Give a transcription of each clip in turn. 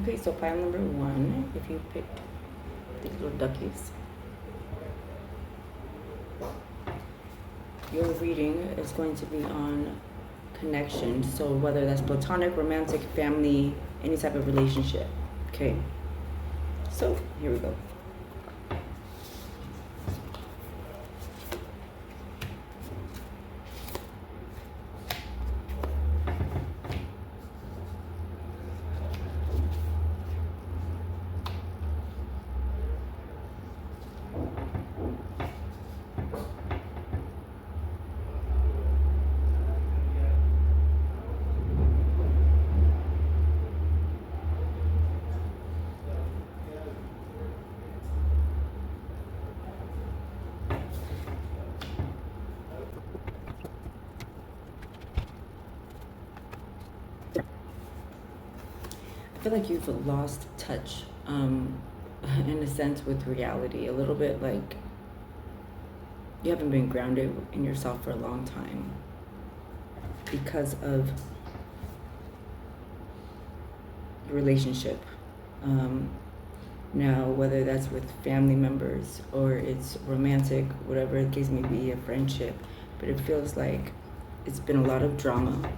Okay, so pile number one, if you picked these little duckies, your reading is going to be on connection. So whether that's platonic, romantic, family, any type of relationship. Okay, so here we go. I feel like you've lost touch, in a sense, with reality. A little bit like you haven't been grounded in yourself for a long time because of the relationship. Now, whether that's with family members or it's romantic, whatever the case may be, a friendship, but it feels like it's been a lot of drama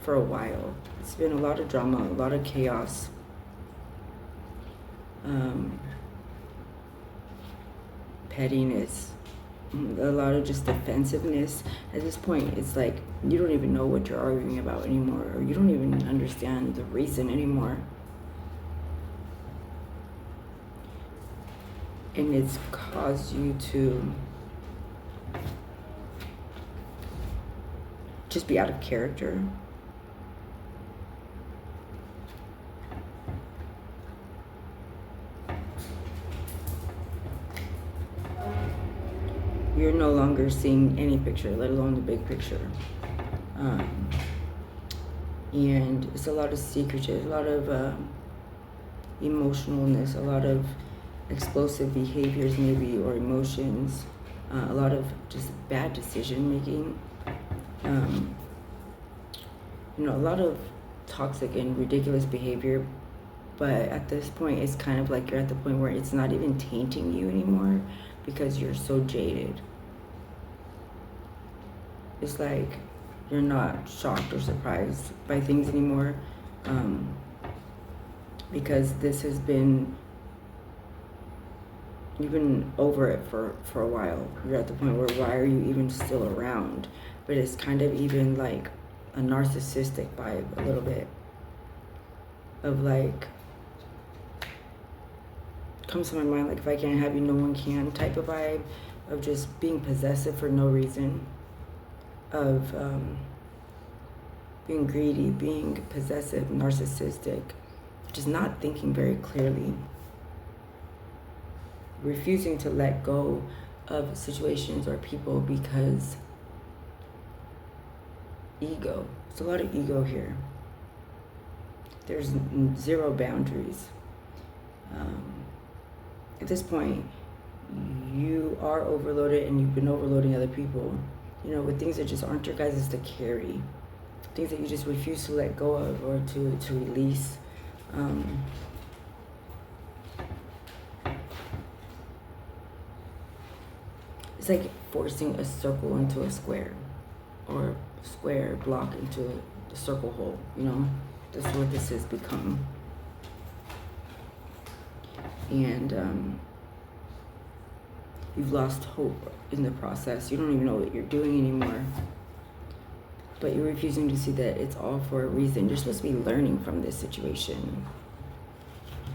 for a while. It's been a lot of drama, a lot of chaos. Pettiness, a lot of just defensiveness. At this point, it's like you don't even know what you're arguing about anymore, or you don't even understand the reason anymore. And it's caused you to just be out of character. You're no longer seeing any picture, let alone the big picture. And it's a lot of secretive, a lot of emotionalness, a lot of explosive behaviors maybe, or emotions, a lot of just bad decision making, a lot of toxic and ridiculous behavior. But at this point, it's kind of like you're at the point where it's not even tainting you anymore because you're so jaded. It's like you're not shocked or surprised by things anymore, because this has been, you've been over it for a while. You're at the point where why are you even still around? But it's kind of even like a narcissistic vibe a little bit of like, comes to my mind like if I can't have you, no one can type of vibe of just being possessive for no reason, of being greedy, being possessive, narcissistic, just not thinking very clearly, refusing to let go of situations or people because ego. It's a lot of ego here. There's zero boundaries. At this point, you are overloaded and you've been overloading other people, with things that just aren't your guys' to carry, things that you just refuse to let go of or to release. It's like forcing a circle into a square, or a square block into the circle hole, That's what this has become. And you've lost hope in the process. You don't even know what you're doing anymore. But you're refusing to see that it's all for a reason. You're supposed to be learning from this situation,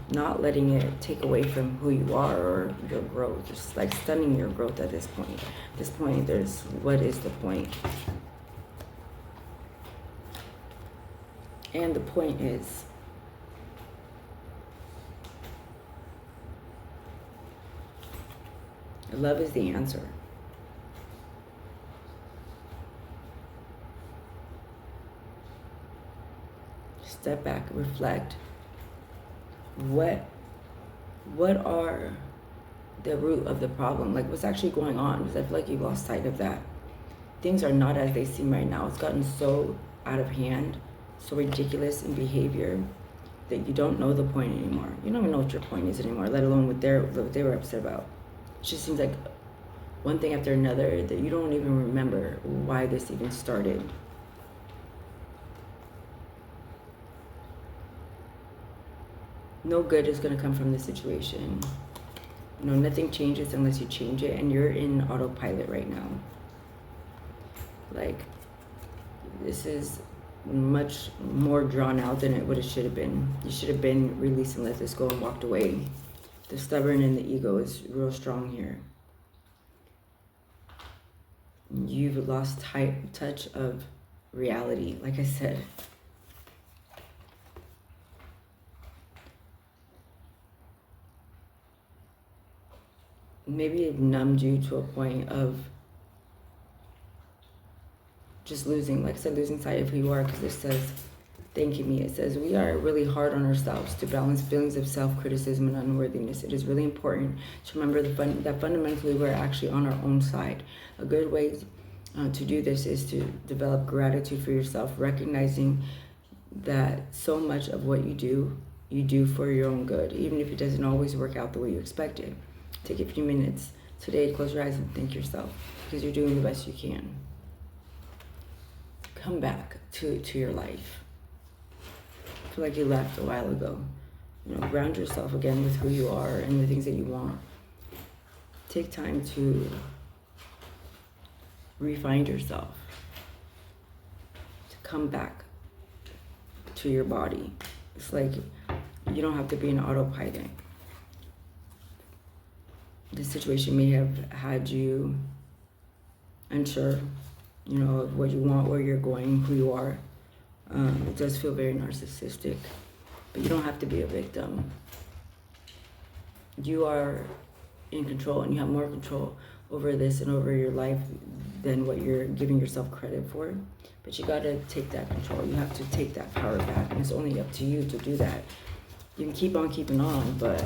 not letting it take away from who you are or your growth. Just like stunning your growth at this point. At this point, what is the point? And the point is, love is the answer. Step back, reflect. What are the root of the problem? Like, what's actually going on? Because I feel like you've lost sight of that. Things are not as they seem right now. It's gotten so out of hand, so ridiculous in behavior. that you don't know the point anymore. You don't even know what your point is anymore, let alone what they were upset about. It just seems like one thing after another that you don't even remember why this even started. No good is going to come from this situation. Nothing changes unless you change it, and you're in autopilot right now. Like, this is much more drawn out than it should have been. You should have been released and let this go and walked away. The stubborn and the ego is real strong here. You've lost touch of reality, like I said. Maybe it numbed you to a point of just losing, like I said, losing sight of who you are, because it says, thanking me, it says, we are really hard on ourselves to balance feelings of self-criticism and unworthiness. It is really important to remember that fundamentally we're actually on our own side. A good way to do this is to develop gratitude for yourself, recognizing that so much of what you do for your own good, even if it doesn't always work out the way you expected. Take a few minutes today to close your eyes and thank yourself, because you're doing the best you can. Come back to your life. I feel like you left a while ago. Ground yourself again with who you are and the things that you want. Take time to refine yourself, to come back to your body. It's like you don't have to be an autopilot. This situation may have had you unsure, of what you want, where you're going, who you are. It does feel very narcissistic, but you don't have to be a victim. You are in control, and you have more control over this and over your life than what you're giving yourself credit for. But you got to take that control. You have to take that power back, and it's only up to you to do that. You can keep on keeping on, but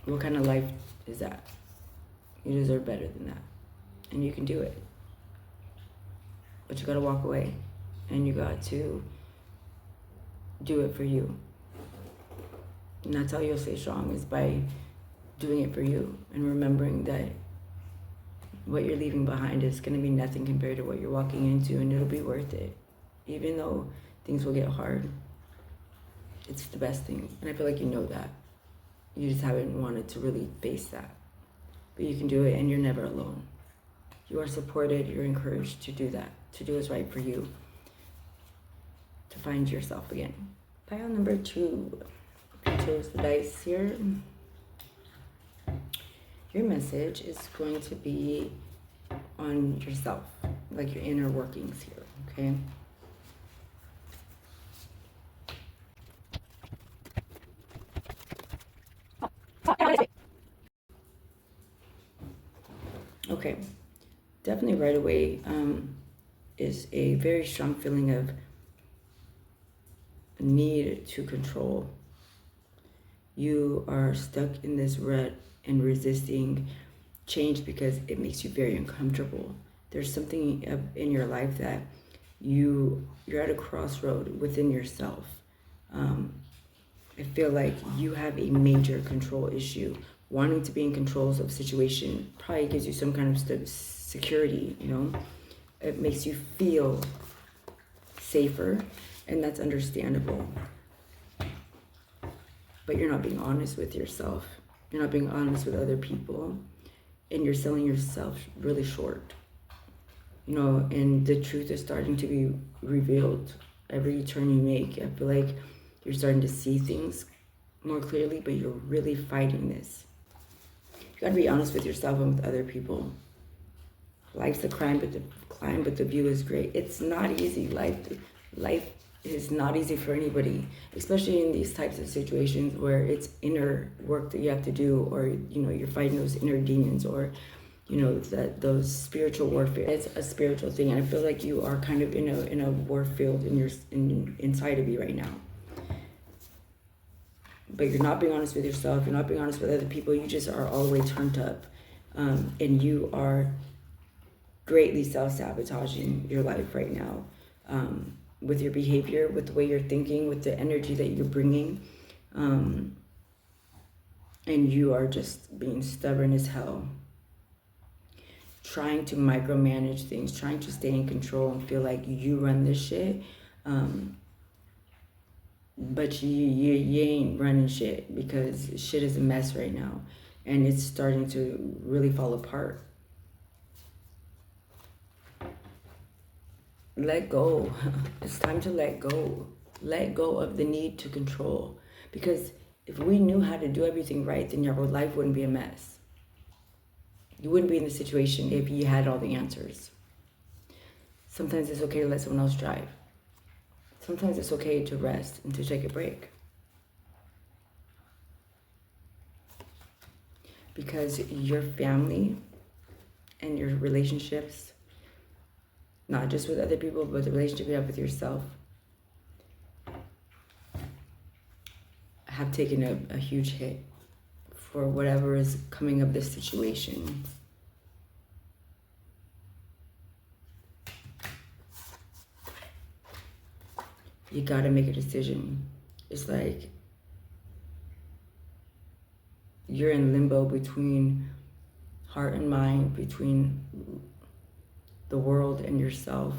what kind of life is that? You deserve better than that, and you can do it. But you got to walk away, and you got to do it for you. And that's how you'll stay strong, is by doing it for you and remembering that what you're leaving behind is going to be nothing compared to what you're walking into, and it'll be worth it. Even though things will get hard, it's the best thing. And I feel like you know that. You just haven't wanted to really face that. But you can do it, and you're never alone. You are supported, you're encouraged to do that, to do what's right for you, to find yourself again. Pile number 2. If you chose the dice here, your message is going to be on yourself, like your inner workings here, okay? Okay, definitely right away is a very strong feeling of need to control. You are stuck in this rut and resisting change because it makes you very uncomfortable. There's something in your life that you're at a crossroad within yourself. I feel like you have a major control issue. Wanting to be in control of a situation probably gives you some kind of security, It makes you feel safer, and that's understandable. But you're not being honest with yourself. You're not being honest with other people, and you're selling yourself really short. And the truth is starting to be revealed every turn you make. I feel like you're starting to see things more clearly, but you're really fighting this. You gotta be honest with yourself and with other people. Life's a climb, but the view is great. It's not easy. Life is not easy for anybody, especially in these types of situations where it's inner work that you have to do, or you're fighting those inner demons, or those spiritual warfare. It's a spiritual thing, and I feel like you are kind of in a war field inside of you right now. But you're not being honest with yourself. You're not being honest with other people. You just are all the way turned up, and you are greatly self-sabotaging your life right now. with your behavior, with the way you're thinking, with the energy that you're bringing. And you are just being stubborn as hell. Trying to micromanage things, trying to stay in control and feel like you run this shit. But you ain't running shit, because shit is a mess right now. And it's starting to really fall apart. Let go. It's time to let go. Let go of the need to control. Because if we knew how to do everything right, then your whole life wouldn't be a mess. You wouldn't be in the situation if you had all the answers. Sometimes it's okay to let someone else drive. Sometimes it's okay to rest and to take a break. Because your family and your relationships, not just with other people, but the relationship you have with yourself, have taken a huge hit for whatever is coming of this situation. You gotta make a decision. It's like you're in limbo between heart and mind, between the world and yourself,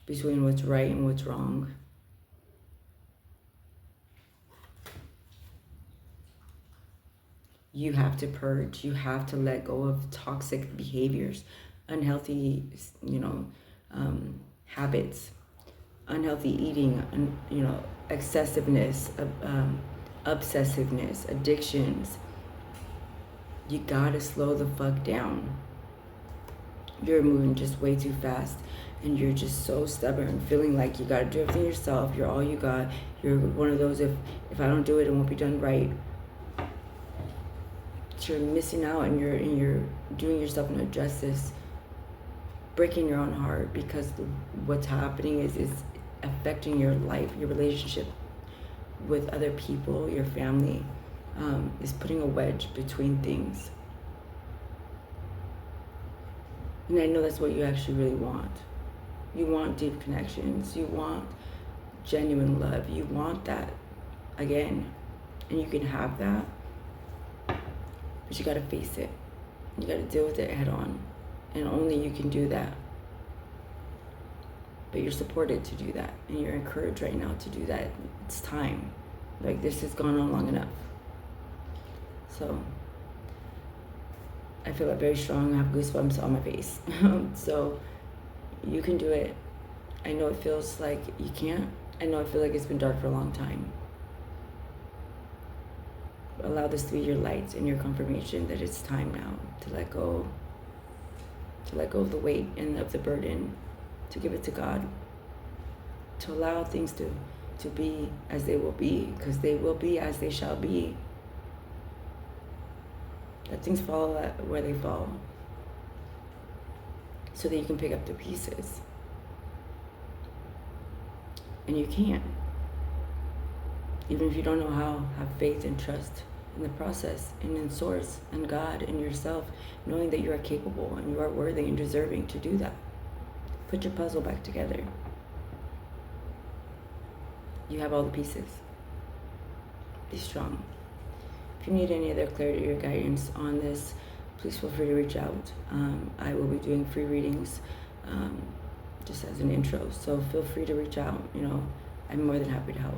between what's right and what's wrong. You have to purge. You have to let go of toxic behaviors, unhealthy, habits, unhealthy eating, excessiveness, obsessiveness, addictions. You gotta slow the fuck down. You're moving just way too fast, and you're just so stubborn, feeling like you gotta do everything yourself. You're all you got. You're one of those, if I don't do it, it won't be done right. You're missing out, and you're doing yourself no justice, breaking your own heart, because what's happening is affecting your life, your relationship with other people, your family. Is putting a wedge between things. And I know that's what you actually really want. You want deep connections. You want genuine love. You want that again. And you can have that. But you gotta face it. You gotta deal with it head on. And only you can do that. But you're supported to do that. And you're encouraged right now to do that. It's time. Like, this has gone on long enough. So I feel very strong. I have goosebumps on my face. So you can do it. I know it feels like you can't. I know I feel like it's been dark for a long time. Allow this to be your light and your confirmation that it's time now to let go. To let go of the weight and of the burden. To give it to God. To allow things to be as they will be. Because they will be as they shall be. Let things fall where they fall, so that you can pick up the pieces. And you can. Even if you don't know how, have faith and trust in the process, and in Source, and God, and yourself, knowing that you are capable and you are worthy and deserving to do that. Put your puzzle back together. You have all the pieces. Be strong. If you need any other clarity or guidance on this, please feel free to reach out. I will be doing free readings just as an intro. So feel free to reach out. I'm more than happy to help.